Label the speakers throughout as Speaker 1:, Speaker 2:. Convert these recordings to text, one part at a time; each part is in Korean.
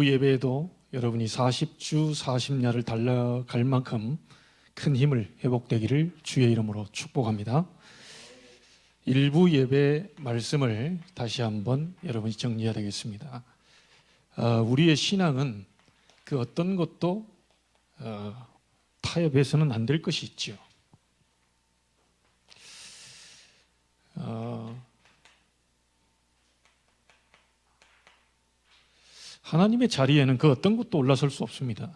Speaker 1: 일부 예배에도 여러분이 40주 40야를 달려갈 만큼 큰 힘을 회복되기를 주의 이름으로 축복합니다. 일부 예배 말씀을 다시 한번 여러분이 정리해야 되겠습니다. 우리의 신앙은 그 어떤 것도 타협해서는 안 될 것이 있죠. 하나님의 자리에는 그 어떤 것도 올라설 수 없습니다.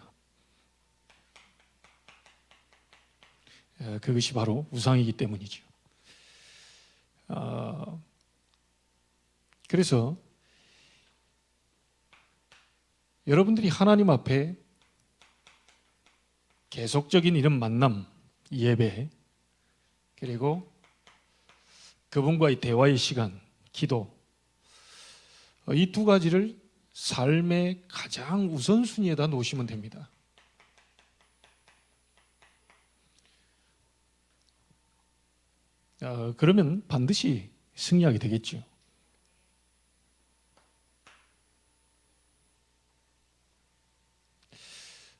Speaker 1: 그것이 바로 우상이기 때문이죠. 그래서 여러분들이 하나님 앞에 계속적인 이런 만남, 예배, 그리고 그분과의 대화의 시간, 기도, 이 두 가지를 삶의 가장 우선순위에다 놓으시면 됩니다. 그러면 반드시 승리하게 되겠죠.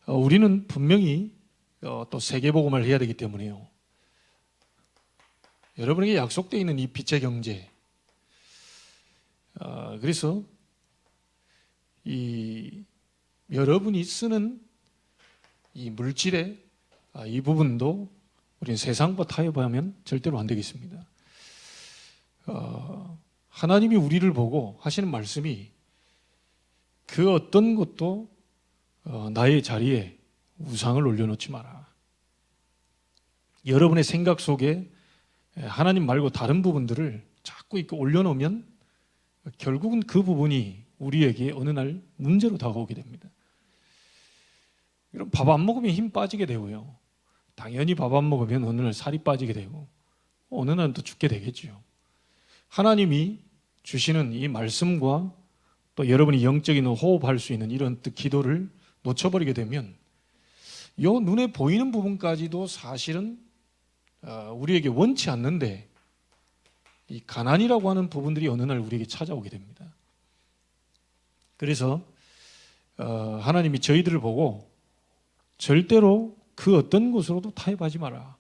Speaker 1: 우리는 분명히 또 세계복음을 해야 되기 때문에요. 여러분에게 약속되어 있는 이 빛의 경제, 그래서 여러분이 쓰는 이 물질의 이 부분도 우리는 세상과 타협하면 절대로 안 되겠습니다. 하나님이 우리를 보고 하시는 말씀이 그 어떤 것도 나의 자리에 우상을 올려놓지 마라. 여러분의 생각 속에 하나님 말고 다른 부분들을 자꾸 이렇게 올려놓으면 결국은 그 부분이 우리에게 어느 날 문제로 다가오게 됩니다. 밥 안 먹으면 힘 빠지게 되고요. 당연히 밥 안 먹으면 어느 날 살이 빠지게 되고 어느 날은 또 죽게 되겠죠. 하나님이 주시는 이 말씀과 또 여러분이 영적인 호흡할 수 있는 이런 기도를 놓쳐버리게 되면 요 눈에 보이는 부분까지도 사실은 우리에게 원치 않는데 이 가난이라고 하는 부분들이 어느 날 우리에게 찾아오게 됩니다. 그래서 하나님이 저희들을 보고 절대로 그 어떤 것으로도 타협하지 마라.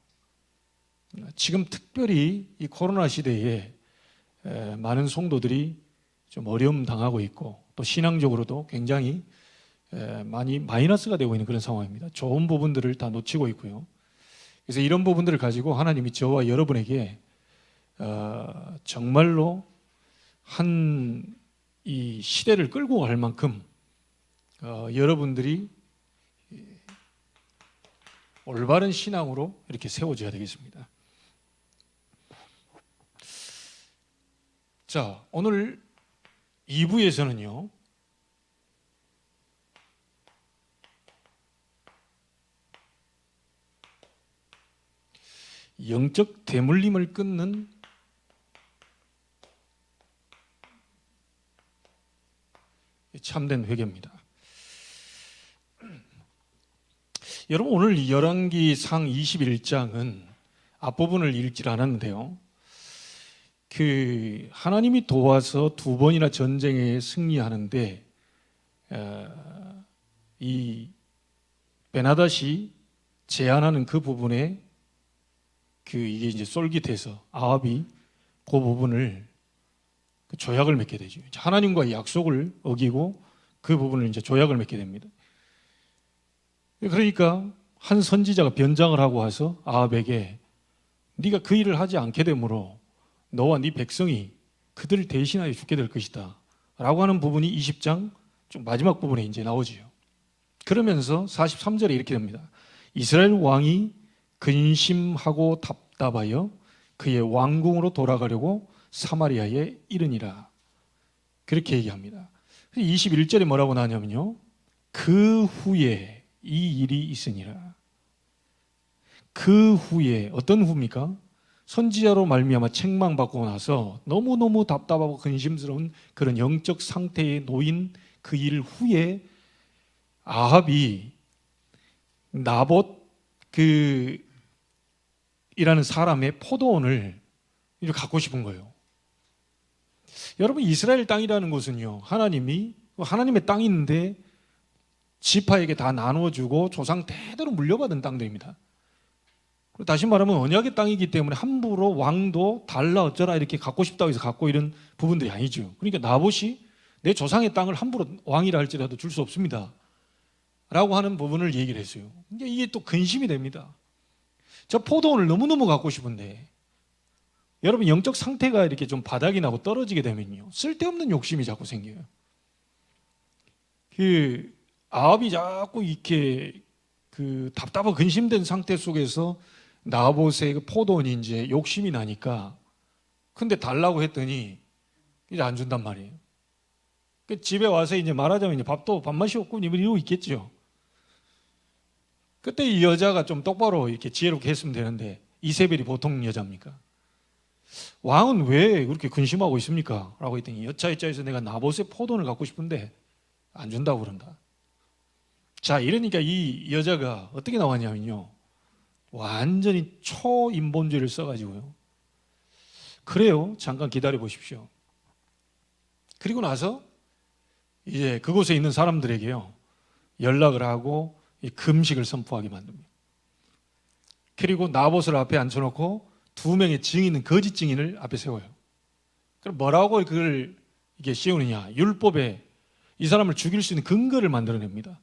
Speaker 1: 지금 특별히 이 코로나 시대에 많은 성도들이 좀 어려움 당하고 있고 또 신앙적으로도 굉장히 많이 마이너스가 되고 있는 그런 상황입니다. 좋은 부분들을 다 놓치고 있고요. 그래서 이런 부분들을 가지고 하나님이 저와 여러분에게 정말로 이 시대를 끌고 갈 만큼 여러분들이 올바른 신앙으로 이렇게 세워져야 되겠습니다. 자, 오늘 2부에서는요. 영적 대물림을 끊는 참된 회개입니다. 여러분 오늘 열왕기상 21장은 앞부분을 읽질 않았는데요. 하나님이 도와서 2번이나 전쟁에 승리하는데 이 베나닷이 제안하는 그 부분에 이게 이제 솔깃해서 아합이 그 부분을 조약을 맺게 되죠. 하나님과의 약속을 어기고 그 부분을 이제 조약을 맺게 됩니다. 그러니까 한 선지자가 변장을 하고 와서 아합에게 네가 그 일을 하지 않게 되므로 너와 네 백성이 그들을 대신하여 죽게 될 것이다 라고 하는 부분이 20장 좀 마지막 부분에 이제 나오지요. 그러면서 43절에 이렇게 됩니다. 이스라엘 왕이 근심하고 답답하여 그의 왕궁으로 돌아가려고 사마리아에 이르니라. 그렇게 얘기합니다. 21절에 뭐라고 나냐면요. 그 후에 이 일이 있으니라. 그 후에 어떤 후입니까? 선지자로 말미암아 책망받고 나서 너무너무 답답하고 근심스러운 그런 영적 상태에 놓인 그 일 후에 아합이 나봇 이라는 사람의 포도원을 갖고 싶은 거예요. 여러분 이스라엘 땅이라는 곳은요 하나님의 땅이 있는데 지파에게 다 나눠주고 조상 대대로 물려받은 땅들입니다. 다시 말하면 언약의 땅이기 때문에 함부로 왕도 달라 어쩌라 이렇게 갖고 싶다고 해서 갖고 이런 부분들이 아니죠. 그러니까 나봇이 내 조상의 땅을 함부로 왕이라 할지라도 줄 수 없습니다 라고 하는 부분을 얘기를 했어요. 그러니까 이게 또 근심이 됩니다. 저 포도원을 너무너무 갖고 싶은데 여러분 영적 상태가 이렇게 좀 바닥이 나고 떨어지게 되면요 쓸데없는 욕심이 자꾸 생겨요. 아합이 자꾸 이렇게 답답하고 근심된 상태 속에서 나봇의 그 포도원이 이제 욕심이 나니까 근데 달라고 했더니 이제 안 준단 말이에요. 집에 와서 이제 말하자면 이제 밥도 밥맛이 없고 이러고 있겠죠. 그때 이 여자가 좀 똑바로 이렇게 지혜롭게 했으면 되는데 이세벨이 보통 여자입니까? 왕은 왜 그렇게 근심하고 있습니까? 라고 했더니 여차여차해서 내가 나봇의 포도원을 갖고 싶은데 안 준다고 그런다. 자, 이러니까 이 여자가 어떻게 나왔냐면요 완전히 초인본주의를 써가지고요 그래요 잠깐 기다려 보십시오. 그리고 나서 이제 그곳에 있는 사람들에게요 연락을 하고 금식을 선포하게 만듭니다. 그리고 나봇을 앞에 앉혀놓고 2명의 증인, 거짓 증인을 앞에 세워요. 그럼 뭐라고 그걸 이게 씌우느냐? 율법에 이 사람을 죽일 수 있는 근거를 만들어냅니다.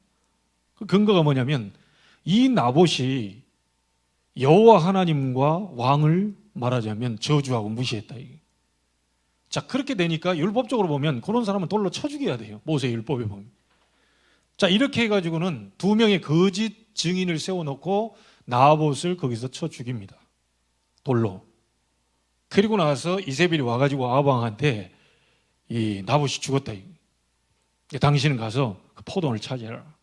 Speaker 1: 그 근거가 뭐냐면 이 나봇이 여호와 하나님과 왕을 말하자면 저주하고 무시했다. 이게. 자, 그렇게 되니까 율법적으로 보면 그런 사람은 돌로 쳐 죽여야 돼요. 모세 율법에 보면. 자, 이렇게 해가지고는 2명의 거짓 증인을 세워놓고 나봇을 거기서 쳐 죽입니다. 돌로. 그리고 나서 이세벨이 와가지고 아합 왕한테 이 나봇이 죽었다. 당신은 가서 그 포도원을 차지해라.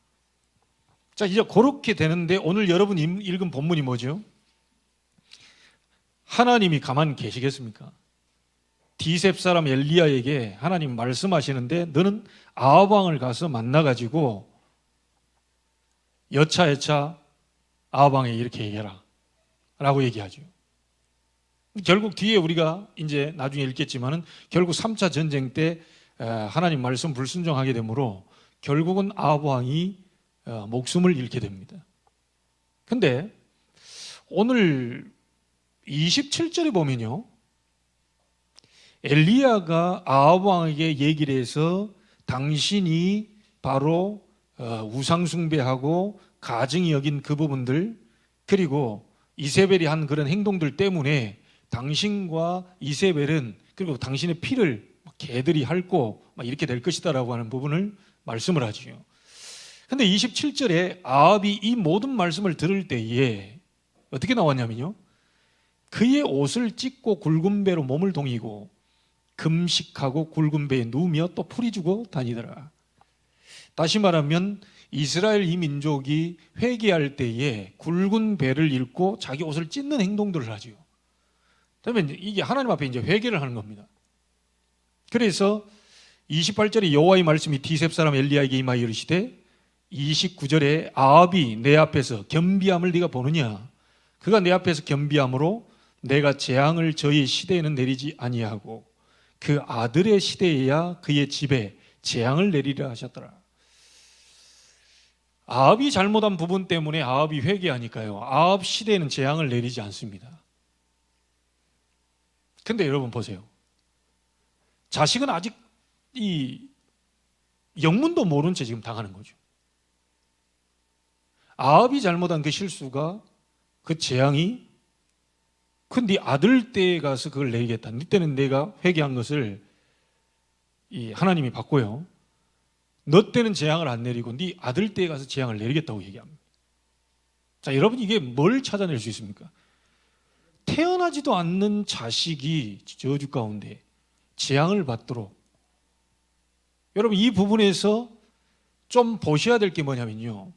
Speaker 1: 자, 이제 그렇게 되는데 오늘 여러분 읽은 본문이 뭐죠? 하나님이 가만히 계시겠습니까? 디셉 사람 엘리야에게 하나님 말씀하시는데 너는 아합 왕을 가서 만나가지고 여차여차 아합 왕에 이렇게 얘기해라 라고 얘기하죠. 결국 뒤에 우리가 이제 나중에 읽겠지만은 결국 3차 전쟁 때 하나님 말씀 불순종하게 되므로 결국은 아합 왕이 목숨을 잃게 됩니다. 근데 오늘 27절에 보면요 엘리야가 아합 왕에게 얘기를 해서 당신이 바로 우상 숭배하고 가증히 여긴 그 부분들 그리고 이세벨이 한 그런 행동들 때문에 당신과 이세벨은 그리고 당신의 피를 개들이 핥고 이렇게 될 것이다 라고 하는 부분을 말씀을 하지요. 근데 27절에 아합이 이 모든 말씀을 들을 때에 어떻게 나왔냐면요 그의 옷을 찢고 굵은 배로 몸을 동이고 금식하고 굵은 배에 누우며 또 풀이 주고 다니더라. 다시 말하면 이스라엘 이 민족이 회개할 때에 굵은 배를 입고 자기 옷을 찢는 행동들을 하죠. 그러면 이게 하나님 앞에 이제 회개를 하는 겁니다. 그래서 28절에 여호와의 말씀이 디셉 사람 엘리야에게 임하여 이르시되 29절에 아합이 내 앞에서 겸비함을 네가 보느냐? 그가 내 앞에서 겸비함으로 내가 재앙을 저의 시대에는 내리지 아니하고 그 아들의 시대에야 그의 집에 재앙을 내리려 하셨더라. 아합이 잘못한 부분 때문에 아합이 회개하니까요 아합 시대에는 재앙을 내리지 않습니다. 근데 여러분 보세요. 자식은 아직 이 영문도 모른 채 지금 당하는 거죠. 아합이 잘못한 그 실수가 그 재앙이 그 네 아들 때에 가서 그걸 내리겠다. 네 때는 내가 회개한 것을 이 하나님이 받고요. 너 때는 재앙을 안 내리고 네 아들 때에 가서 재앙을 내리겠다고 얘기합니다. 자, 여러분 이게 뭘 찾아낼 수 있습니까? 태어나지도 않는 자식이 저주 가운데 재앙을 받도록 여러분 이 부분에서 좀 보셔야 될 게 뭐냐면요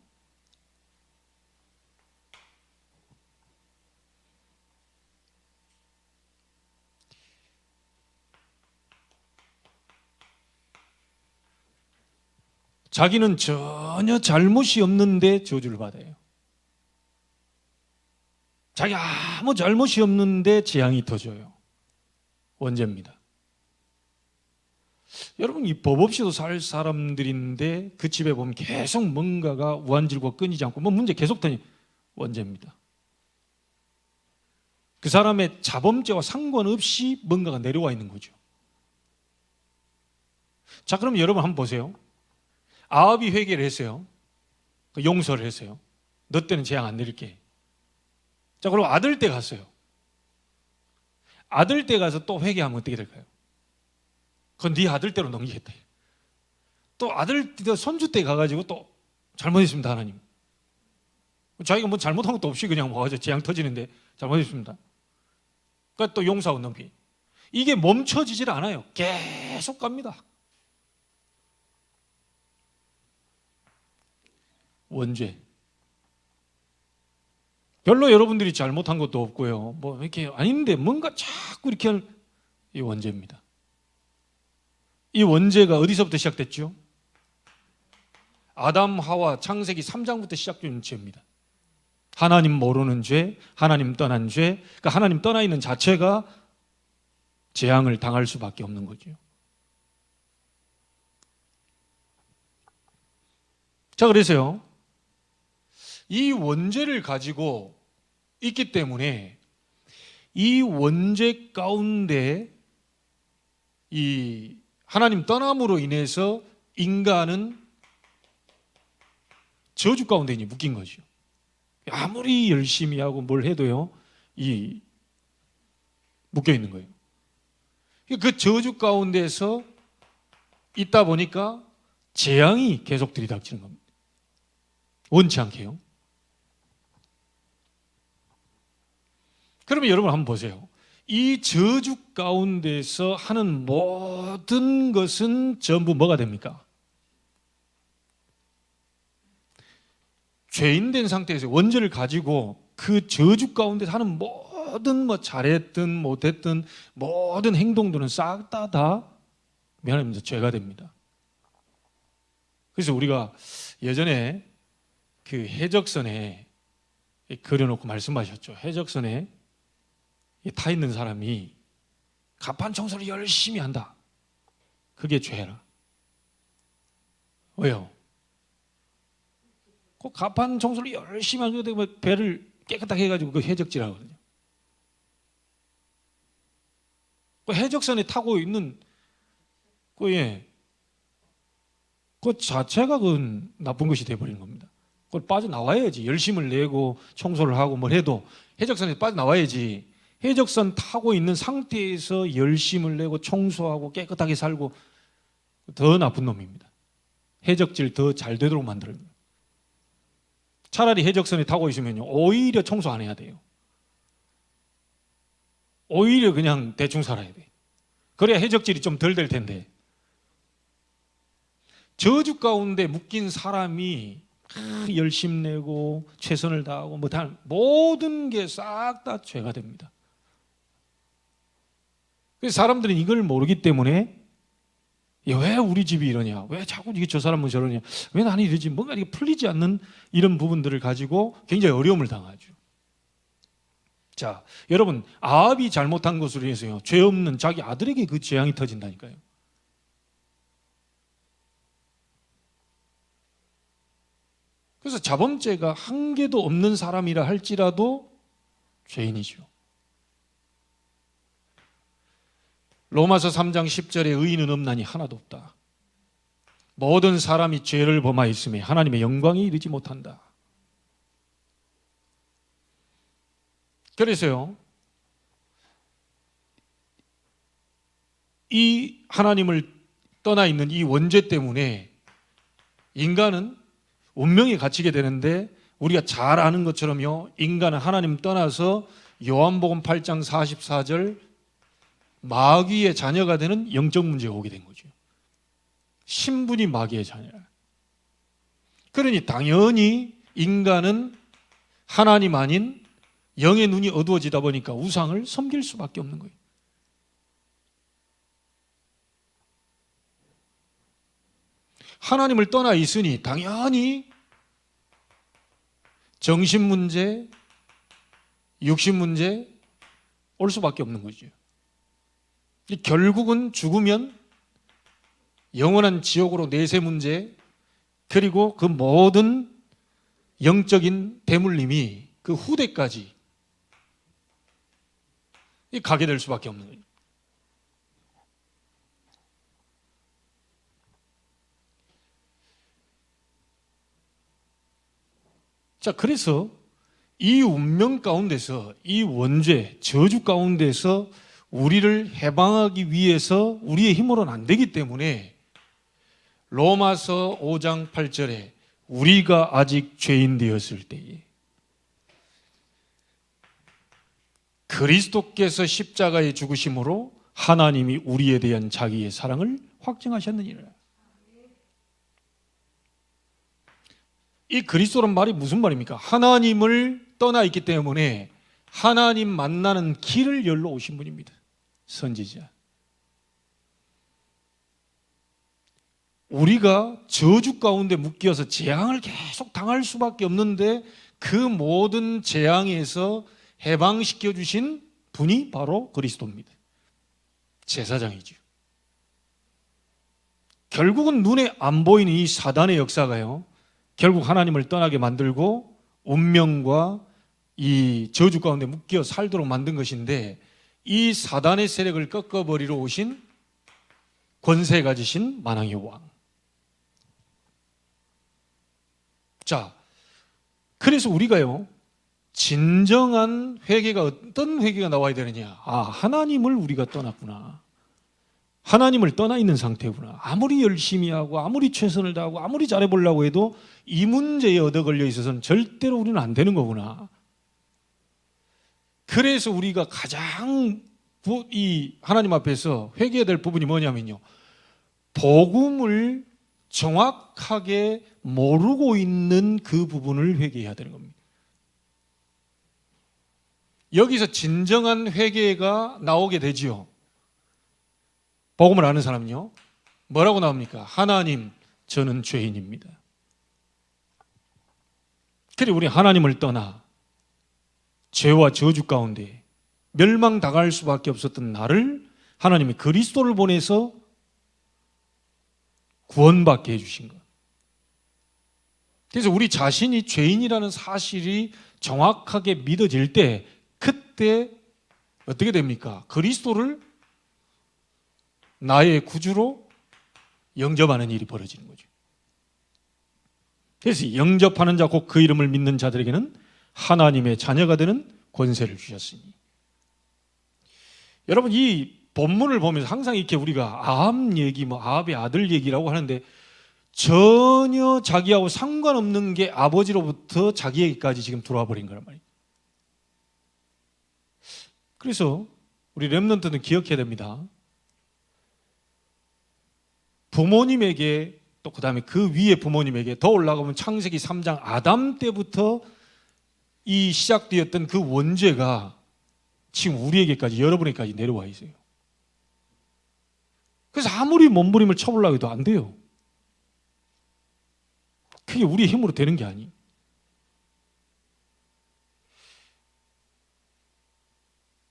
Speaker 1: 자기는 전혀 잘못이 없는데 저주를 받아요. 자기 아무 잘못이 없는데 재앙이 터져요. 원죄입니다. 여러분, 이 법 없이도 살 사람들인데 그 집에 보면 계속 뭔가가 우한질과 끊이지 않고 뭐 문제 계속 터니 원죄입니다. 그 사람의 자범죄와 상관없이 뭔가가 내려와 있는 거죠. 자, 그럼 여러분 한번 보세요. 아합이 회개를 했어요. 용서를 했어요. 너 때는 재앙 안 내릴게. 자, 그럼 아들 때 갔어요. 아들 때 가서 또 회개하면 어떻게 될까요? 그건 네 아들 때로 넘기겠다. 또 아들 때, 손주 때 가가지고 또 잘못했습니다, 하나님. 자기가 뭐 잘못한 것도 없이 그냥 와가지고 재앙 터지는데 잘못했습니다. 그러니까 또 용서하고 넘기. 이게 멈춰지질 않아요. 계속 갑니다. 원죄. 별로 여러분들이 잘못한 것도 없고요. 뭐 이렇게 아닌데 뭔가 자꾸 이렇게 하는 이 원죄입니다. 이 원죄가 어디서부터 시작됐죠? 아담 하와 창세기 3장부터 시작된 죄입니다. 하나님 모르는 죄, 하나님 떠난 죄, 그러니까 하나님 떠나 있는 자체가 재앙을 당할 수밖에 없는 거죠. 자, 그래서요, 이 원죄를 가지고 있기 때문에 이 원죄 가운데 이 하나님 떠남으로 인해서 인간은 저주 가운데 묶인 거죠. 아무리 열심히 하고 뭘 해도요, 묶여 있는 거예요. 그 저주 가운데서 있다 보니까 재앙이 계속 들이닥치는 겁니다. 원치 않게요. 그러면 여러분 한번 보세요. 이 저주 가운데서 하는 모든 것은 전부 뭐가 됩니까? 죄인된 상태에서 원죄를 가지고 그 저주 가운데서 하는 모든 뭐 잘했든 못했든 모든 행동들은 싹 다 하나님께서 죄가 됩니다. 그래서 우리가 예전에 그 해적선에 그려놓고 말씀하셨죠. 해적선에 타 있는 사람이 가판 청소를 열심히 한다. 그게 죄라. 왜요? 그 가판 청소를 열심히 하고 배를 깨끗하게 해가지고 그 해적질하거든요. 그 해적선에 타고 있는 그 자체가 그 나쁜 것이 돼버리는 겁니다. 그걸 빠져나와야지. 열심을 내고 청소를 하고 뭘 해도 해적선에서 빠져나와야지. 해적선 타고 있는 상태에서 열심을 내고 청소하고 깨끗하게 살고 더 나쁜 놈입니다. 해적질 더 잘 되도록 만들어요. 차라리 해적선에 타고 있으면요, 오히려 청소 안 해야 돼요. 오히려 그냥 대충 살아야 돼. 그래야 해적질이 좀 덜 될 텐데. 저주 가운데 묶인 사람이 열심 내고 최선을 다하고 뭐 다 모든 게 싹 다 죄가 됩니다. 그래서 사람들은 이걸 모르기 때문에 왜 우리 집이 이러냐, 왜 자꾸 이게 저 사람은 저러냐, 왜 나는 이러지, 뭔가 이게 풀리지 않는 이런 부분들을 가지고 굉장히 어려움을 당하죠. 자, 여러분, 아합이 잘못한 것으로 해서요, 죄 없는 자기 아들에게 그 재앙이 터진다니까요. 그래서 자범죄가 한 개도 없는 사람이라 할지라도 죄인이죠. 로마서 3장 10절에 의인은 없나니 하나도 없다. 모든 사람이 죄를 범하였으며 하나님의 영광에 이르지 못한다. 그래서요, 이 하나님을 떠나 있는 이 원죄 때문에 인간은 운명에 갇히게 되는데, 우리가 잘 아는 것처럼요, 인간은 하나님 떠나서 요한복음 8장 44절 마귀의 자녀가 되는 영적 문제가 오게 된 거죠. 신분이 마귀의 자녀라. 그러니 당연히 인간은 하나님 아닌 영의 눈이 어두워지다 보니까 우상을 섬길 수밖에 없는 거예요. 하나님을 떠나 있으니 당연히 정신 문제, 육신 문제 올 수밖에 없는 거죠. 결국은 죽으면 영원한 지옥으로 내세 문제, 그리고 그 모든 영적인 대물림이 그 후대까지 가게 될 수밖에 없는 거예요. 자, 그래서 이 운명 가운데서, 이 원죄, 저주 가운데서 우리를 해방하기 위해서 우리의 힘으로는 안 되기 때문에 로마서 5장 8절에 우리가 아직 죄인 되었을 때에 그리스도께서 십자가에 죽으심으로 하나님이 우리에 대한 자기의 사랑을 확증하셨느니라. 이 그리스도란 말이 무슨 말입니까? 하나님을 떠나 있기 때문에 하나님 만나는 길을 열러 오신 분입니다. 선지자. 우리가 저주 가운데 묶여서 재앙을 계속 당할 수밖에 없는데 그 모든 재앙에서 해방시켜 주신 분이 바로 그리스도입니다. 제사장이죠. 결국은 눈에 안 보이는 이 사단의 역사가요, 결국 하나님을 떠나게 만들고 운명과 이 저주 가운데 묶여 살도록 만든 것인데, 이 사단의 세력을 꺾어버리러 오신 권세 가지신 만왕의 왕. 자, 그래서 우리가요, 진정한 회개가 어떤 회개가 나와야 되느냐? 아, 하나님을 우리가 떠났구나. 하나님을 떠나 있는 상태구나. 아무리 열심히 하고 아무리 최선을 다하고 아무리 잘해보려고 해도 이 문제에 얻어 걸려 있어서는 절대로 우리는 안 되는 거구나. 그래서 우리가 가장 이 하나님 앞에서 회개해야 될 부분이 뭐냐면요, 복음을 정확하게 모르고 있는 그 부분을 회개해야 되는 겁니다. 여기서 진정한 회개가 나오게 되지요. 복음을 아는 사람은요, 뭐라고 나옵니까? 하나님, 저는 죄인입니다. 그래, 우리 하나님을 떠나 죄와 저주 가운데 멸망당할 수밖에 없었던 나를 하나님이 그리스도를 보내서 구원받게 해주신 것. 그래서 우리 자신이 죄인이라는 사실이 정확하게 믿어질 때, 그때 어떻게 됩니까? 그리스도를 나의 구주로 영접하는 일이 벌어지는 거죠. 그래서 영접하는 자, 곧 그 이름을 믿는 자들에게는 하나님의 자녀가 되는 권세를 주셨으니. 여러분, 이 본문을 보면서 항상 이렇게 우리가 아합 얘기, 아합의 아들 얘기라고 하는데 전혀 자기하고 상관없는 게 아버지로부터 자기에게까지 지금 들어와 버린 거란 말이에요. 그래서 우리 렘넌트는 기억해야 됩니다. 부모님에게, 또 그 다음에 그 위에 부모님에게 더 올라가면 창세기 3장 아담 때부터 이 시작되었던 그 원죄가 지금 우리에게까지, 여러분에게까지 내려와 있어요. 그래서 아무리 몸부림을 쳐보려고 해도 안 돼요. 그게 우리의 힘으로 되는 게 아니에요.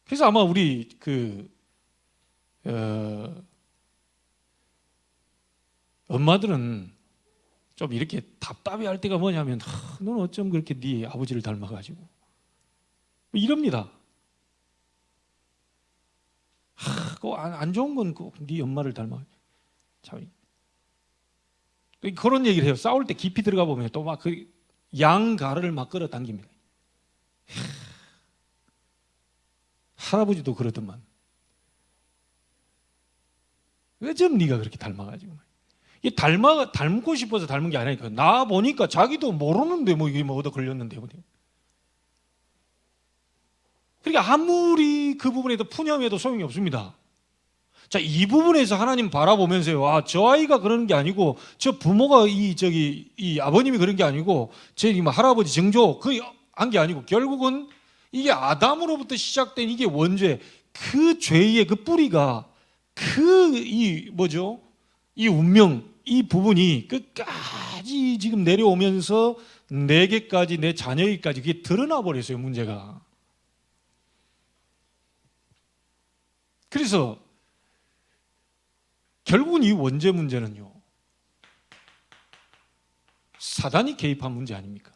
Speaker 1: 그래서 아마 우리 엄마들은 좀 이렇게 답답해 할 때가 뭐냐면, 너는 어쩜 그렇게 네 아버지를 닮아가지고 이럽니다. 그거 안 좋은 건 네 엄마를 닮아. 참, 그런 얘기를 해요. 싸울 때 깊이 들어가 보면 또 막 그 양가를 막 끌어당깁니다. 할아버지도 그러더만, 어쩜 네가 그렇게 닮아가지고. 이 닮고 싶어서 닮은 게 아니니까, 나 보니까 자기도 모르는데 이게 얻어 걸렸는데. 그러니까 아무리 그 부분에도 푸념해도 소용이 없습니다. 자, 이 부분에서 하나님 바라보면서요, 아, 저 아이가 그러는 게 아니고, 저 부모가 이 아버님이 그런 게 아니고, 제 할아버지 정조 한 게 아니고, 결국은 이게 아담으로부터 시작된 이게 원죄, 그 죄의 그 뿌리가 이 운명, 이 부분이 끝까지 지금 내려오면서 내게까지, 내 자녀에게까지 그게 드러나 버렸어요, 문제가. 그래서 결국은 이 원죄 문제는요, 사단이 개입한 문제 아닙니까?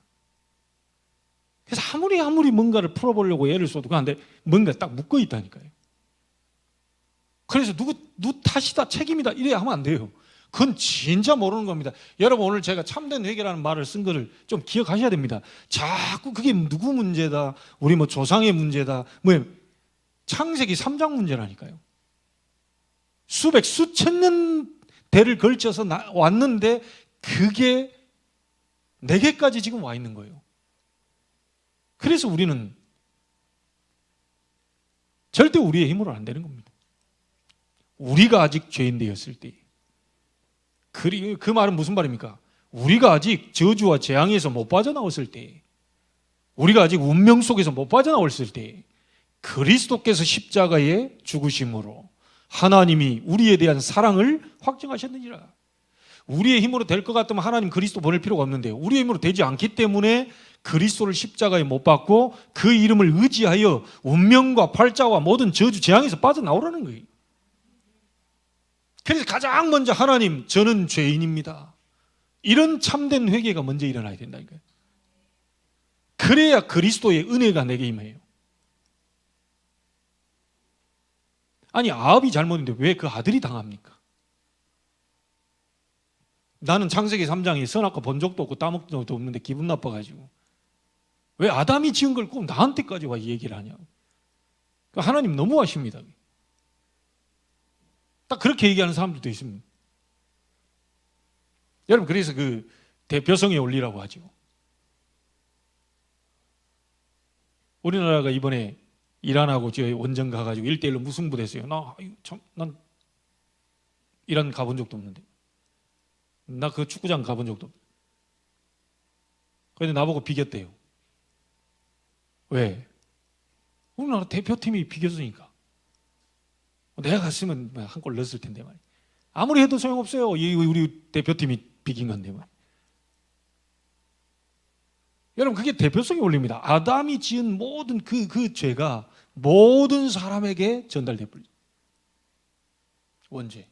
Speaker 1: 그래서 아무리 뭔가를 풀어보려고 애를 써도 그런데 뭔가 딱 묶어 있다니까요. 그래서 누구 탓이다, 책임이다 이래야 하면 안 돼요. 그건 진짜 모르는 겁니다. 여러분, 오늘 제가 참된 회개라는 말을 쓴 거를 좀 기억하셔야 됩니다. 자꾸 그게 누구 문제다, 우리 뭐 조상의 문제다, 뭐 창세기 3장 문제라니까요. 수천 년 대를 걸쳐서 왔는데 그게 내게까지 지금 와 있는 거예요. 그래서 우리는 절대 우리의 힘으로 안 되는 겁니다. 우리가 아직 죄인 되었을 때, 그 말은 무슨 말입니까? 우리가 아직 저주와 재앙에서 못 빠져나왔을 때, 우리가 아직 운명 속에서 못 빠져나왔을 때, 그리스도께서 십자가에 죽으심으로 하나님이 우리에 대한 사랑을 확증하셨느니라. 우리의 힘으로 될 것 같으면 하나님 그리스도 보낼 필요가 없는데, 우리의 힘으로 되지 않기 때문에 그리스도를 십자가에 못 박고 그 이름을 의지하여 운명과 팔자와 모든 저주 재앙에서 빠져나오라는 거예요. 그래서 가장 먼저 하나님, 저는 죄인입니다, 이런 참된 회개가 먼저 일어나야 된다니까요. 그래야 그리스도의 은혜가 내게 임해요. 아니, 아합이 잘못인데 왜 그 아들이 당합니까? 나는 창세기 3장에 선악과 본 적도 없고 따먹은 적도 없는데 기분 나빠가지고 왜 아담이 지은 걸 꼭 나한테까지 와 얘기를 하냐고. 하나님 너무하십니다. 딱 그렇게 얘기하는 사람들도 있습니다. 여러분, 그래서 그 대표성의 원리라고 하죠. 우리나라가 이번에 이란하고 저 원전 가가지고 1대1로 무승부됐어요. 난 이란 가본 적도 없는데, 나 그 축구장 가본 적도 없는데. 근데 나보고 비겼대요. 왜? 우리나라 대표팀이 비겼으니까. 내가 갔으면 한 골 넣었을 텐데 말이야. 아무리 해도 소용없어요. 우리 대표팀이 비긴 건데 말이야. 여러분, 그게 대표성의 원리입니다. 아담이 지은 모든 그 죄가 모든 사람에게 전달돼 버리죠. 원죄.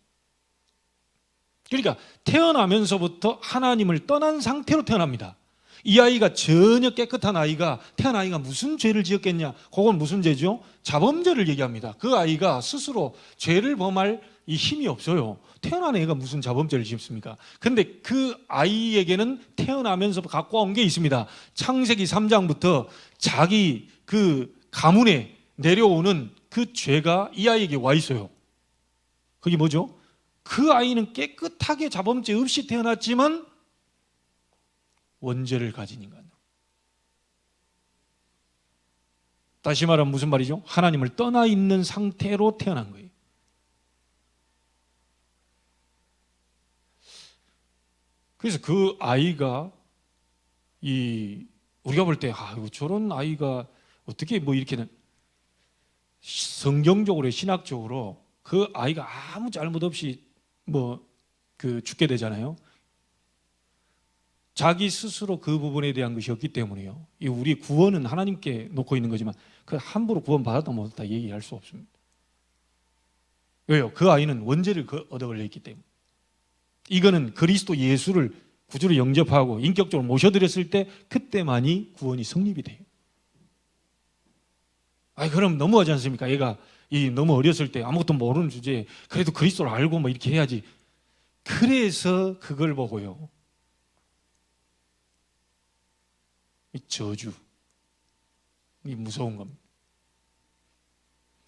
Speaker 1: 그러니까 태어나면서부터 하나님을 떠난 상태로 태어납니다. 이 아이가 전혀 깨끗한 아이가, 태어난 아이가 무슨 죄를 지었겠냐? 그건 무슨 죄죠? 자범죄를 얘기합니다. 그 아이가 스스로 죄를 범할 이 힘이 없어요. 태어난 애가 무슨 자범죄를 짓습니까? 근데 그 아이에게는 태어나면서 갖고 온 게 있습니다. 창세기 3장부터 자기 그 가문에 내려오는 그 죄가 이 아이에게 와 있어요. 그게 뭐죠? 그 아이는 깨끗하게 자범죄 없이 태어났지만 원죄를 가진 인간. 다시 말하면 무슨 말이죠? 하나님을 떠나 있는 상태로 태어난 거예요. 그래서 그 아이가 우리가 볼 때 저런 아이가 어떻게 뭐 이렇게는 성경적으로 신학적으로 그 아이가 아무 잘못 없이 죽게 되잖아요. 자기 스스로 그 부분에 대한 것이 없기 때문에요. 우리 구원은 하나님께 놓고 있는 거지만 그 함부로 구원 받았다 못했다 얘기할 수 없습니다. 왜요? 그 아이는 원죄를 얻어 걸려 있기 때문에. 이거는 그리스도 예수를 구주로 영접하고 인격적으로 모셔드렸을 때 그때만이 구원이 성립이 돼요. 그럼 너무하지 않습니까? 얘가 너무 어렸을 때 아무것도 모르는 주제에 그래도 그리스도를 알고 뭐 이렇게 해야지. 그래서 그걸 보고요, 이 저주, 이 무서운 겁니다.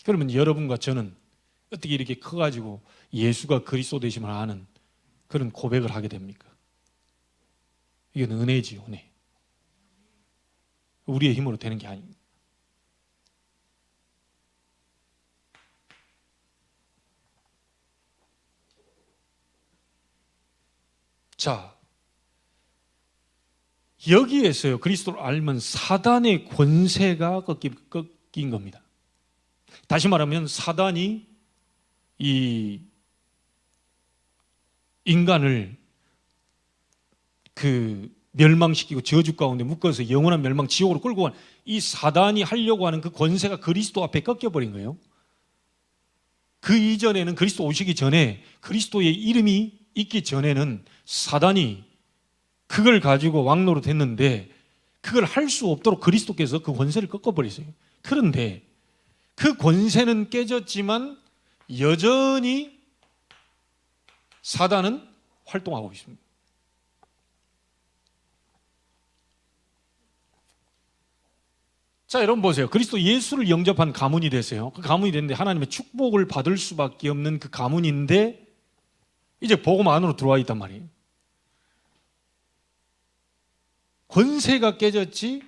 Speaker 1: 그러면 여러분과 저는 어떻게 이렇게 커가지고 예수가 그리스도 되심을 아는 그런 고백을 하게 됩니까? 이건 은혜지요, 은혜. 우리의 힘으로 되는 게 아닙니다. 자, 여기에서요, 그리스도를 알면 사단의 권세가 꺾인 겁니다. 다시 말하면 사단이 이 인간을 멸망시키고 저주 가운데 묶어서 영원한 멸망 지옥으로 끌고 간 이 사단이 하려고 하는 그 권세가 그리스도 앞에 꺾여버린 거예요. 그 이전에는 그리스도 오시기 전에 그리스도의 이름이 있기 전에는 사단이 그걸 가지고 왕노릇 했는데 그걸 할 수 없도록 그리스도께서 그 권세를 꺾어버리세요. 그런데 그 권세는 깨졌지만 여전히 사단은 활동하고 있습니다. 자, 여러분 보세요. 그리스도 예수를 영접한 가문이 되세요. 그 가문이 됐는데 하나님의 축복을 받을 수밖에 없는 그 가문인데 이제 복음 안으로 들어와 있단 말이에요. 권세가 깨졌지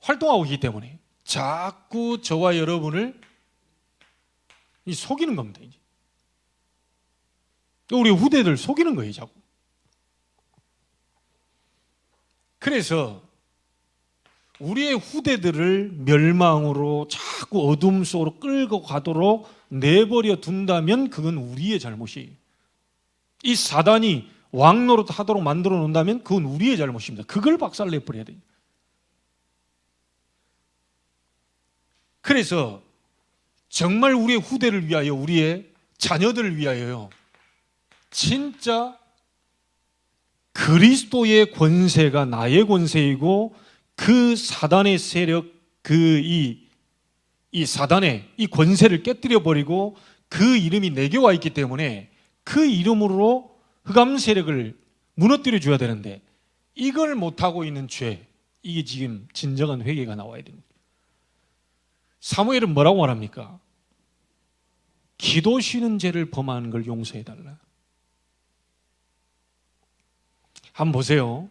Speaker 1: 활동하고 있기 때문에 자꾸 저와 여러분을 속이는 겁니다. 이제. 우리 후대들 속이는 거예요, 자꾸. 그래서 우리의 후대들을 멸망으로 자꾸 어둠 속으로 끌고 가도록 내버려 둔다면 그건 우리의 잘못이에요. 이 사단이 왕노릇 하도록 만들어 놓는다면 그건 우리의 잘못입니다. 그걸 박살내버려야 돼요. 그래서 정말 우리의 후대를 위하여, 우리의 자녀들을 위하여요, 진짜 그리스도의 권세가 나의 권세이고 그 사단의 세력, 이 사단의 이 권세를 깨뜨려 버리고 그 이름이 내게 와 있기 때문에 그 이름으로 흑암 세력을 무너뜨려 줘야 되는데 이걸 못하고 있는 죄, 이게 지금 진정한 회개가 나와야 됩니다. 사무엘은 뭐라고 말합니까? 기도 쉬는 죄를 범하는 걸 용서해달라. 한번 보세요.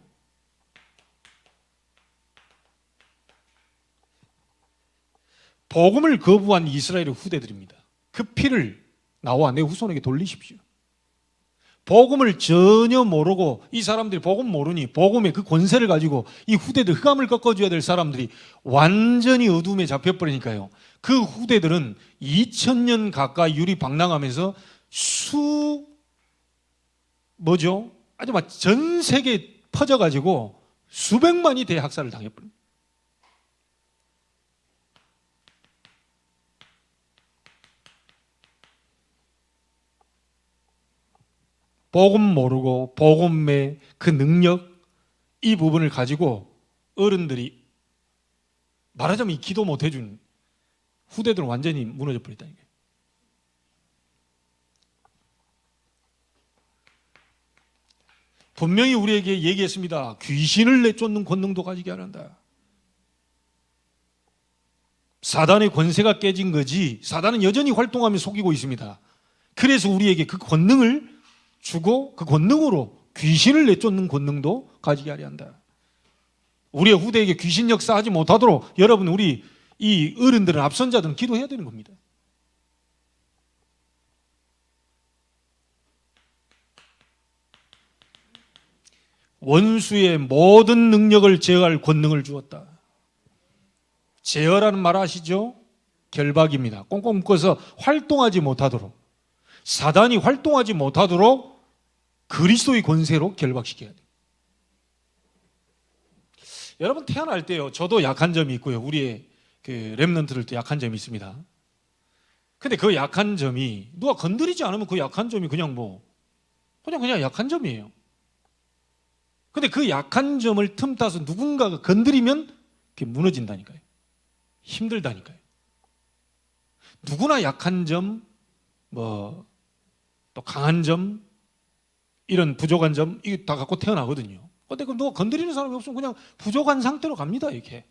Speaker 1: 복음을 거부한 이스라엘의 후대들입니다. 그 피를 나와 내 후손에게 돌리십시오. 복음을 전혀 모르고 이 사람들이 복음 모르니 복음의 그 권세를 가지고 이 후대들 흑암을 꺾어줘야 될 사람들이 완전히 어둠에 잡혀버리니까요. 그 후대들은 2000년 가까이 유리방랑하면서 아주 막 전 세계에 퍼져가지고 수백만이 대학살을 당해버립니다. 복음 모르고 복음의 그 능력, 이 부분을 가지고 어른들이 말하자면 이 기도 못 해준 후대들은 완전히 무너져 버렸다는 거예요. 분명히 우리에게 얘기했습니다. 귀신을 내쫓는 권능도 가지게 하란다. 사단의 권세가 깨진 거지 사단은 여전히 활동하며 속이고 있습니다. 그래서 우리에게 그 권능을 주고 그 권능으로 귀신을 내쫓는 권능도 가지게 하려 한다. 우리의 후대에게 귀신 역사하지 못하도록 여러분, 우리 이 어른들은, 앞선자들은 기도해야 되는 겁니다. 원수의 모든 능력을 제어할 권능을 주었다. 제어라는 말 아시죠? 결박입니다. 꽁꽁 묶어서 활동하지 못하도록, 사단이 활동하지 못하도록 그리스도의 권세로 결박시켜야 돼요. 여러분, 태어날 때요, 저도 약한 점이 있고요, 우리의 그 렘넌트들도 약한 점이 있습니다. 근데 그 약한 점이 누가 건드리지 않으면 그 약한 점이 그냥 약한 점이에요. 근데 그 약한 점을 틈타서 누군가가 건드리면 그게 무너진다니까요. 힘들다니까요. 누구나 약한 점, 또 강한 점, 이런 부족한 점, 이게 다 갖고 태어나거든요. 근데 그럼 누가 건드리는 사람이 없으면 그냥 부족한 상태로 갑니다, 이렇게.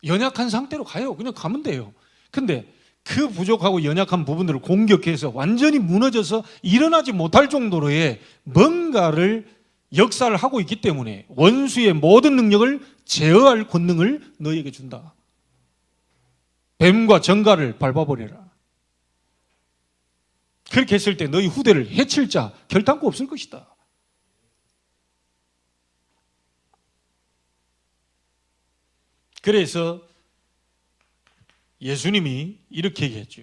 Speaker 1: 연약한 상태로 가요. 그냥 가면 돼요. 근데 그 부족하고 연약한 부분들을 공격해서 완전히 무너져서 일어나지 못할 정도로의 뭔가를 역사를 하고 있기 때문에 원수의 모든 능력을 제어할 권능을 너희에게 준다. 뱀과 정갈을 밟아버려라. 그렇게 했을 때 너희 후대를 해칠 자 결단코 없을 것이다. 그래서 예수님이 이렇게 얘기했죠.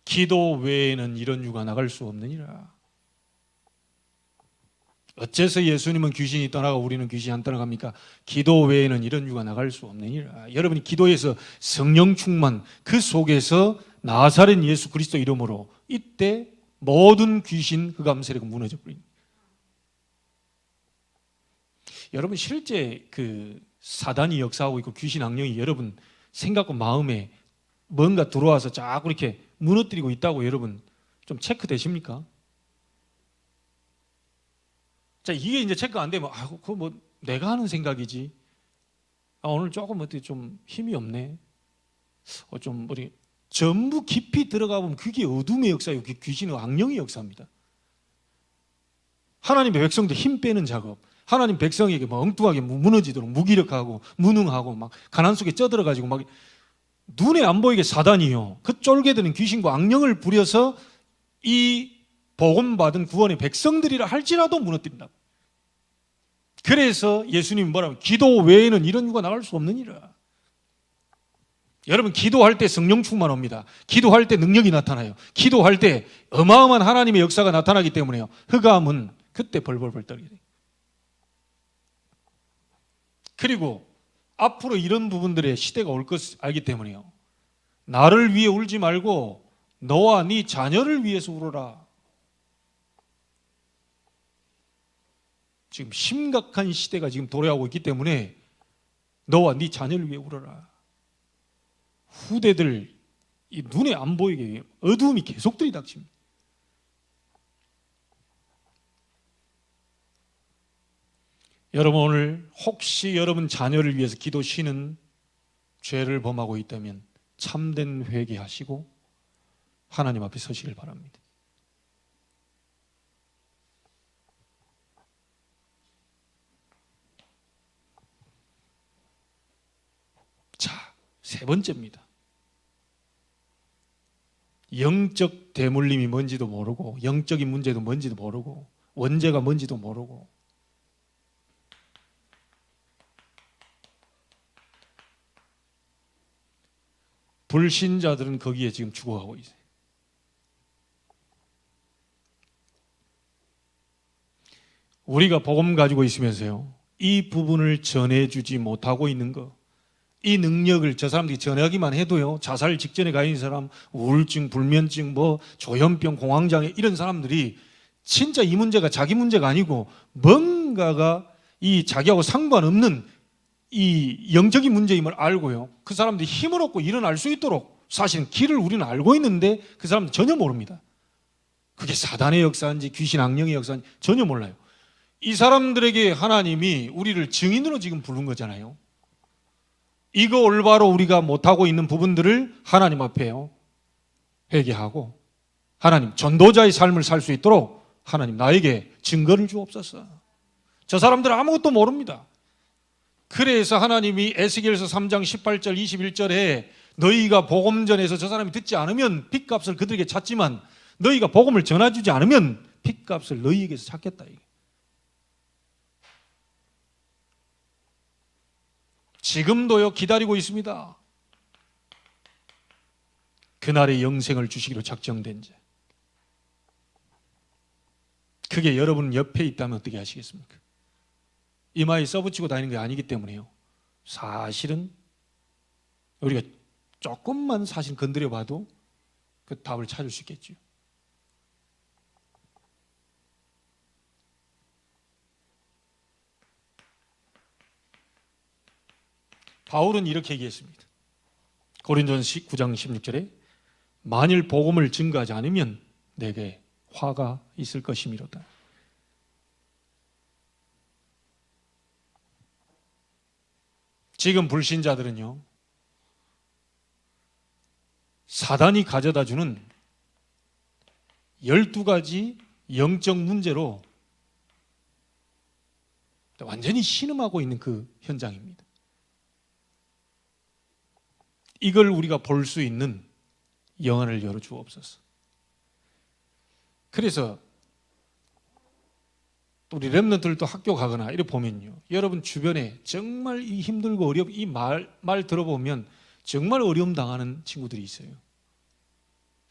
Speaker 1: 기도 외에는 이런 유가 나갈 수 없느니라. 어째서 예수님은 귀신이 떠나고 우리는 귀신이 안 떠나갑니까? 기도 외에는 이런 이유가 나갈 수 없느니라. 여러분이 기도에서 성령 충만, 그 속에서 나사렛 예수 그리스도 이름으로 이때 모든 귀신 흑암 세력은 무너져 버립니다. 여러분 실제 그 사단이 역사하고 있고 귀신 악령이 여러분 생각과 마음에 뭔가 들어와서 자꾸 이렇게 무너뜨리고 있다고 여러분 좀 체크되십니까? 자, 이게 이제 체크가 안 되면 그거 뭐 내가 하는 생각이지. 오늘 조금 어떻게 좀 힘이 없네. 좀 우리 전부 깊이 들어가 보면 그게 어둠의 역사예요. 그게 귀신의 악령의 역사입니다. 하나님의 백성들 힘 빼는 작업. 하나님 백성에게 막 엉뚱하게 무너지도록 무기력하고 무능하고 막 가난 속에 쪄들어가지고 막 눈에 안 보이게 사단이요. 그 쫄게드는 귀신과 악령을 부려서 이 복음받은 구원의 백성들이라 할지라도 무너뜨린다. 그래서 예수님이 뭐라고 기도 외에는 이런 이유가 나갈 수 없느니라. 여러분 기도할 때 성령 충만 옵니다. 기도할 때 능력이 나타나요. 기도할 때 어마어마한 하나님의 역사가 나타나기 때문에요. 흑암은 그때 벌벌벌 떨게 돼요. 그리고 앞으로 이런 부분들의 시대가 올 것을 알기 때문에요. 나를 위해 울지 말고 너와 네 자녀를 위해서 울어라. 지금 심각한 시대가 지금 도래하고 있기 때문에 너와 네 자녀를 위해 울어라. 후대들 이 눈에 안 보이게 어두움이 계속 들이닥칩니다. 여러분 오늘 혹시 여러분 자녀를 위해서 기도시는 죄를 범하고 있다면 참된 회개하시고 하나님 앞에 서시길 바랍니다. 자, 세 번째입니다. 영적 대물림이 뭔지도 모르고 영적인 문제도 뭔지도 모르고 원죄가 뭔지도 모르고 불신자들은 거기에 지금 죽어가고 있어요. 우리가 복음 가지고 있으면서요, 이 부분을 전해주지 못하고 있는 거, 이 능력을 저 사람들이 전하기만 해도요, 자살 직전에 가 있는 사람, 우울증, 불면증, 조현병, 공황장애 이런 사람들이 진짜 이 문제가 자기 문제가 아니고 뭔가가 이 자기하고 상관없는 이 영적인 문제임을 알고요, 그 사람들이 힘을 얻고 일어날 수 있도록 사실은 길을 우리는 알고 있는데 그 사람들은 전혀 모릅니다. 그게 사단의 역사인지 귀신 악령의 역사인지 전혀 몰라요. 이 사람들에게 하나님이 우리를 증인으로 지금 부른 거잖아요. 이거 올바로 우리가 못하고 있는 부분들을 하나님 앞에요 회개하고 하나님 전도자의 삶을 살 수 있도록 하나님 나에게 증거를 주옵소서. 저 사람들은 아무것도 모릅니다. 그래서 하나님이 에스겔서 3장 18절 21절에 너희가 복음 전해서 저 사람이 듣지 않으면 핏값을 그들에게 찾지만 너희가 복음을 전해주지 않으면 핏값을 너희에게서 찾겠다. 지금도요 기다리고 있습니다. 그날의 영생을 주시기로 작정된 자. 그게 여러분 옆에 있다면 어떻게 하시겠습니까? 이마에 써붙이고 다니는 게 아니기 때문에요. 사실은 우리가 조금만 사실 건드려 봐도 그 답을 찾을 수 있겠죠. 바울은 이렇게 얘기했습니다. 고린도전서 9장 16절에 만일 복음을 증거하지 않으면 내게 화가 있을 것이미로다. 지금 불신자들은요, 사단이 가져다주는 12가지 영적 문제로 완전히 신음하고 있는 그 현장입니다. 이걸 우리가 볼 수 있는 영안을 열어주옵소서. 그래서 우리 렘넌트들도 학교 가거나 이렇게 보면요, 여러분 주변에 정말 이 힘들고 이 말 들어보면 정말 어려움 당하는 친구들이 있어요.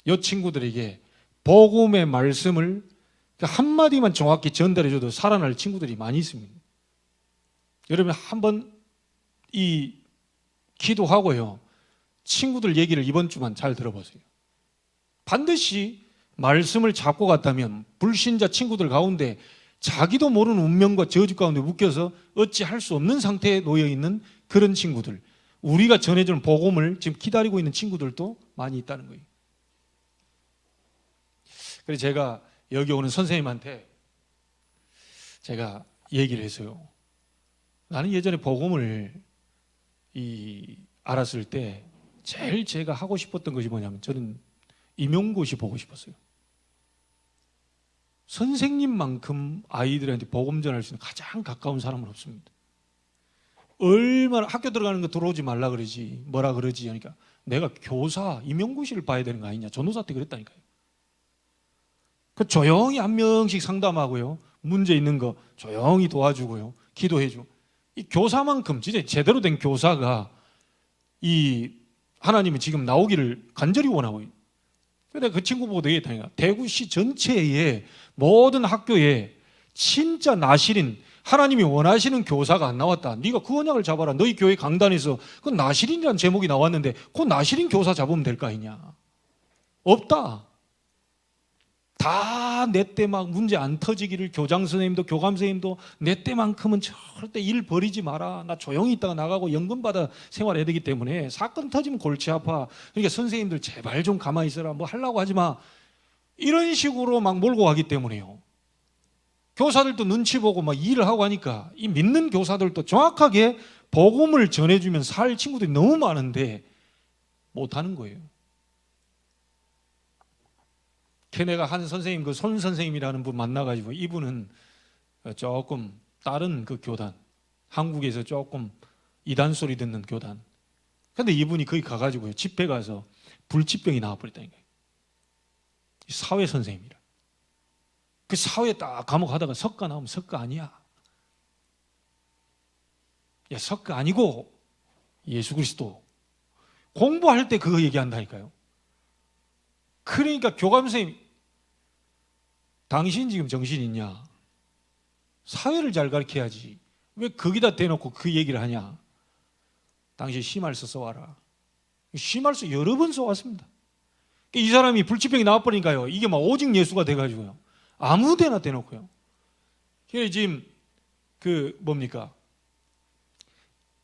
Speaker 1: 이 친구들에게 복음의 말씀을 그 한마디만 정확히 전달해줘도 살아날 친구들이 많이 있습니다. 여러분 한번 이 기도하고요, 친구들 얘기를 이번 주만 잘 들어보세요. 반드시 말씀을 잡고 갔다면 불신자 친구들 가운데 자기도 모르는 운명과 저주 가운데 묶여서 어찌 할 수 없는 상태에 놓여 있는 그런 친구들, 우리가 전해주는 복음을 지금 기다리고 있는 친구들도 많이 있다는 거예요. 그래서 제가 여기 오는 선생님한테 제가 얘기를 했어요. 나는 예전에 복음을 알았을 때 제일 제가 하고 싶었던 것이 뭐냐면, 저는 임용고시 보고 싶었어요. 선생님만큼 아이들한테 복음 전할 수 있는 가장 가까운 사람은 없습니다. 얼마나 학교 들어가는 거 들어오지 말라 그러지, 뭐라 그러지, 그러니까 내가 교사 임용고시를 봐야 되는 거 아니냐, 전도사 때 그랬다니까요. 그 조용히 한 명씩 상담하고요, 문제 있는 거 조용히 도와주고요, 기도해주고. 이 교사만큼 진짜 제대로 된 교사가 이 하나님이 지금 나오기를 간절히 원하고 있어요. 내가 그 친구 보고 얘기했다니까. 대구시 전체의 모든 학교에 진짜 나실인, 하나님이 원하시는 교사가 안 나왔다. 네가 그 언약을 잡아라. 너희 교회 강단에서 그 나실인이라는 제목이 나왔는데 그 나실인 교사 잡으면 될 거 아니냐. 없다. 다 내 때 막 문제 안 터지기를 교장 선생님도 교감 선생님도 내 때만큼은 절대 일 버리지 마라. 나 조용히 있다가 나가고 연금 받아 생활해야 되기 때문에 사건 터지면 골치 아파. 그러니까 선생님들 제발 좀 가만히 있어라. 뭐 하려고 하지 마. 이런 식으로 막 몰고 가기 때문에요. 교사들도 눈치 보고 막 일을 하고 하니까 이 믿는 교사들도 정확하게 복음을 전해주면 살 친구들이 너무 많은데 못하는 거예요. 걔네가 한 선생님, 그 손 선생님이라는 분 만나가지고, 이분은 조금 다른 그 교단, 한국에서 조금 이단 소리 듣는 교단. 근데 이분이 거기 가가지고요, 집회 가서 불치병이 나와버렸다니까요. 사회 선생님이라. 그 사회에 딱 감옥 하다가 석가 나오면 석가 아니야. 야, 석가 아니고 예수 그리스도. 공부할 때 그거 얘기한다니까요. 그러니까 교감 선생님, 당신 지금 정신 있냐? 사회를 잘 가르쳐야지. 왜 거기다 대놓고 그 얘기를 하냐? 당신 심할서 써와라. 심할서 여러 번 써왔습니다. 이 사람이 불치병이 나와버리니까요, 이게 막 오직 예수가 돼가지고요, 아무 데나 대놓고요. 그래서 지금 그 뭡니까?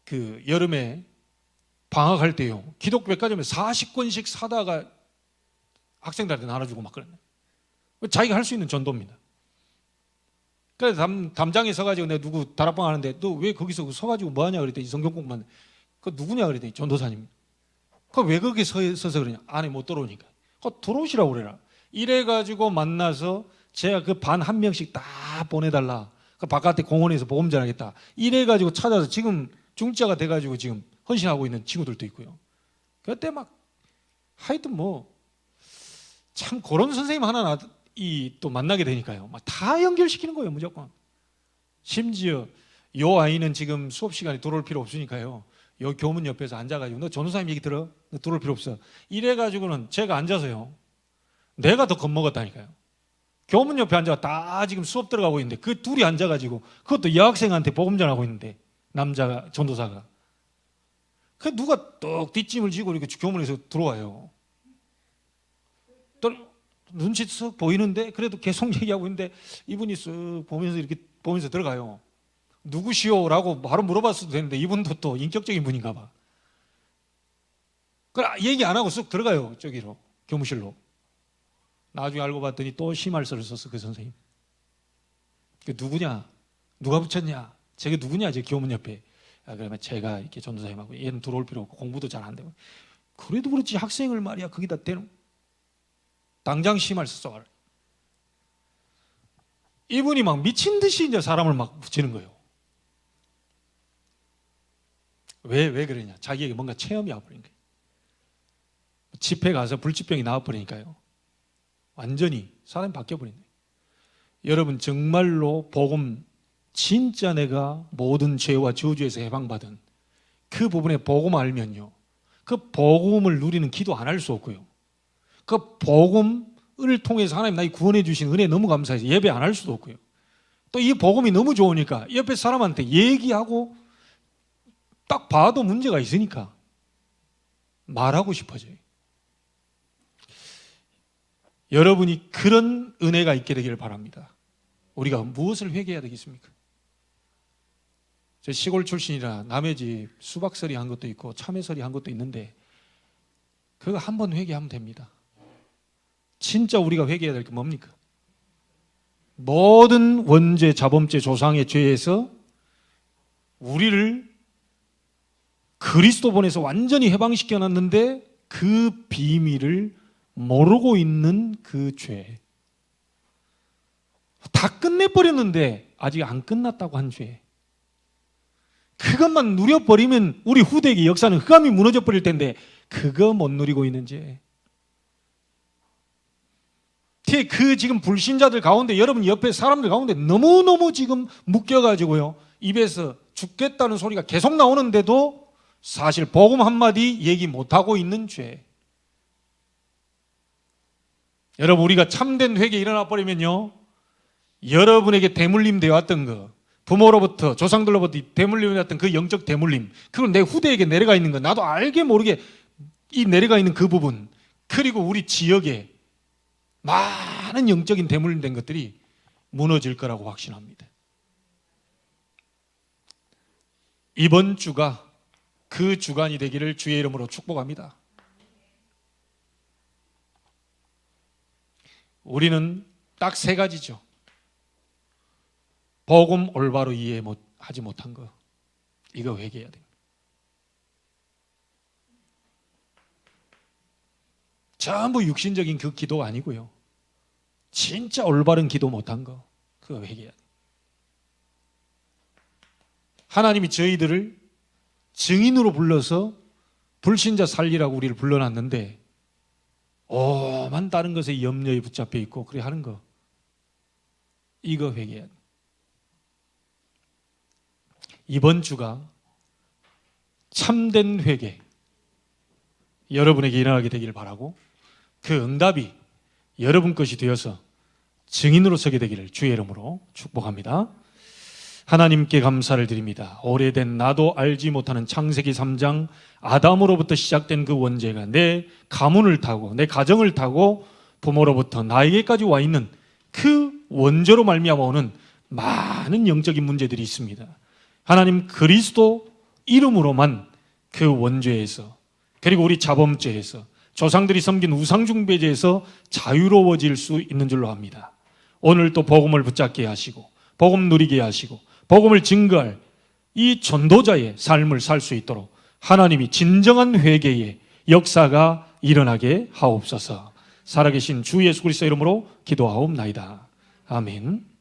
Speaker 1: 그 여름에 방학할 때요, 기독교 백화점에 40권씩 사다가 학생들한테 나눠주고 막 그랬네. 자기가 할 수 있는 전도입니다. 그래서 담장에 서가지고 내가 누구 다락방 하는데 너 왜 거기서 서가지고 뭐하냐 그랬더니 성경 공부만. 그 누구냐 그랬더니 전도사님. 그 왜 거기 서서 그러냐? 안에 못 들어오니까. 그 들어오시라고 그래라. 이래가지고 만나서 제가 그 반 한 명씩 다 보내달라. 그 바깥에 공원에서 복음 전하겠다. 이래가지고 찾아서 지금 중자가 돼가지고 지금 헌신하고 있는 친구들도 있고요. 그때 막 하여튼 뭐 참 그런 선생님 하나 또 만나게 되니까요, 막 다 연결시키는 거예요, 무조건. 심지어 요 아이는 지금 수업 시간에 들어올 필요 없으니까요, 요 교문 옆에서 앉아가지고 너 전도사님 얘기 들어? 너 들어올 필요 없어. 이래가지고는 제가 앉아서요, 내가 더 겁먹었다니까요. 교문 옆에 앉아가 다 지금 수업 들어가고 있는데 그 둘이 앉아가지고, 그것도 여학생한테 복음 전하고 있는데, 남자가 전도사가. 그 누가 떡 뒷짐을 지고 이렇게 교문에서 들어와요. 또 눈치 쓱 보이는데 그래도 계속 얘기하고 있는데 이분이 쓱 보면서 이렇게 보면서 들어가요. 누구시오? 라고 바로 물어봤어도 되는데 이분도 또 인격적인 분인가 봐. 그 얘기 안 하고 쓱 들어가요, 저기로, 교무실로. 나중에 알고 봤더니 또 심할서를 썼어, 그 선생님. 그 누구냐? 누가 붙였냐? 저게 누구냐? 저 교문 옆에. 그러면 제가 이렇게 전도사님하고, 얘는 들어올 필요 없고 공부도 잘 안 되고. 그래도 그렇지 학생을 말이야 거기다 대놓고 당장 심할서 써와라. 이분이 막 미친 듯이 이제 사람을 막 붙이는 거예요. 왜 그러냐? 자기에게 뭔가 체험이 와버린 거예요. 집회 가서 불치병이 나와버리니까요, 완전히 사람이 바뀌어버린 거예요. 여러분 정말로 복음, 진짜 내가 모든 죄와 저주에서 해방받은 그 부분에 복음 알면요, 그 복음을 누리는 기도 안 할 수 없고요, 그 복음 을 통해서 하나님 나를 구원해 주신 은혜 너무 감사해서 예배 안 할 수도 없고요. 또 이 복음이 너무 좋으니까 옆에 사람한테 얘기하고 딱 봐도 문제가 있으니까 말하고 싶어져요. 여러분이 그런 은혜가 있게 되기를 바랍니다. 우리가 무엇을 회개해야 되겠습니까? 제 시골 출신이라 남의 집 수박서리 한 것도 있고 참외서리 한 것도 있는데 그거 한 번 회개하면 됩니다. 진짜 우리가 회개해야 될 게 뭡니까? 모든 원죄, 자범죄, 조상의 죄에서 우리를 그리스도 보내서 완전히 해방시켜 놨는데 그 비밀을 모르고 있는 그 죄. 다 끝내버렸는데 아직 안 끝났다고 한 죄. 그것만 누려버리면 우리 후대에게 역사는 흑암이 무너져 버릴 텐데 그거 못 누리고 있는 죄. 그 지금 불신자들 가운데 여러분 옆에 사람들 가운데 너무너무 지금 묶여가지고요 입에서 죽겠다는 소리가 계속 나오는데도 사실 복음 한마디 얘기 못하고 있는 죄. 여러분 우리가 참된 회개 일어나 버리면요 여러분에게 대물림 되어 왔던 거 부모로부터 조상들로부터 대물림이 왔던 그 영적 대물림 그리고 내 후대에게 내려가 있는 거 나도 알게 모르게 이 내려가 있는 그 부분 그리고 우리 지역에 많은 영적인 대물림 된 것들이 무너질 거라고 확신합니다. 이번 주가 그 주간이 되기를 주의 이름으로 축복합니다. 우리는 딱 세 가지죠. 복음 올바로 이해하지 못한 거 이거 회개해야 됩니다. 전부 육신적인 그 기도가 아니고요 진짜 올바른 기도 못한 거 그거 회개해야 돼요. 하나님이 저희들을 증인으로 불러서 불신자 살리라고 우리를 불러놨는데 오만 다른 것에 염려에 붙잡혀 있고 그래 하는 거 이거 회개해야 돼요. 이번 주가 참된 회개 여러분에게 일어나게 되기를 바라고 그 응답이 여러분 것이 되어서 증인으로 서게 되기를 주의 이름으로 축복합니다. 하나님께 감사를 드립니다. 오래된 나도 알지 못하는 창세기 3장 아담으로부터 시작된 그 원죄가 내 가문을 타고 내 가정을 타고 부모로부터 나에게까지 와 있는 그 원죄로 말미암아 오는 많은 영적인 문제들이 있습니다. 하나님 그리스도 이름으로만 그 원죄에서 그리고 우리 자범죄에서 조상들이 섬긴 우상숭배죄에서 자유로워질 수 있는 줄로 압니다. 오늘 또 복음을 붙잡게 하시고 복음 누리게 하시고 복음을 증거할 이 전도자의 삶을 살 수 있도록 하나님이 진정한 회개의 역사가 일어나게 하옵소서. 살아계신 주 예수 그리스도 이름으로 기도하옵나이다. 아멘.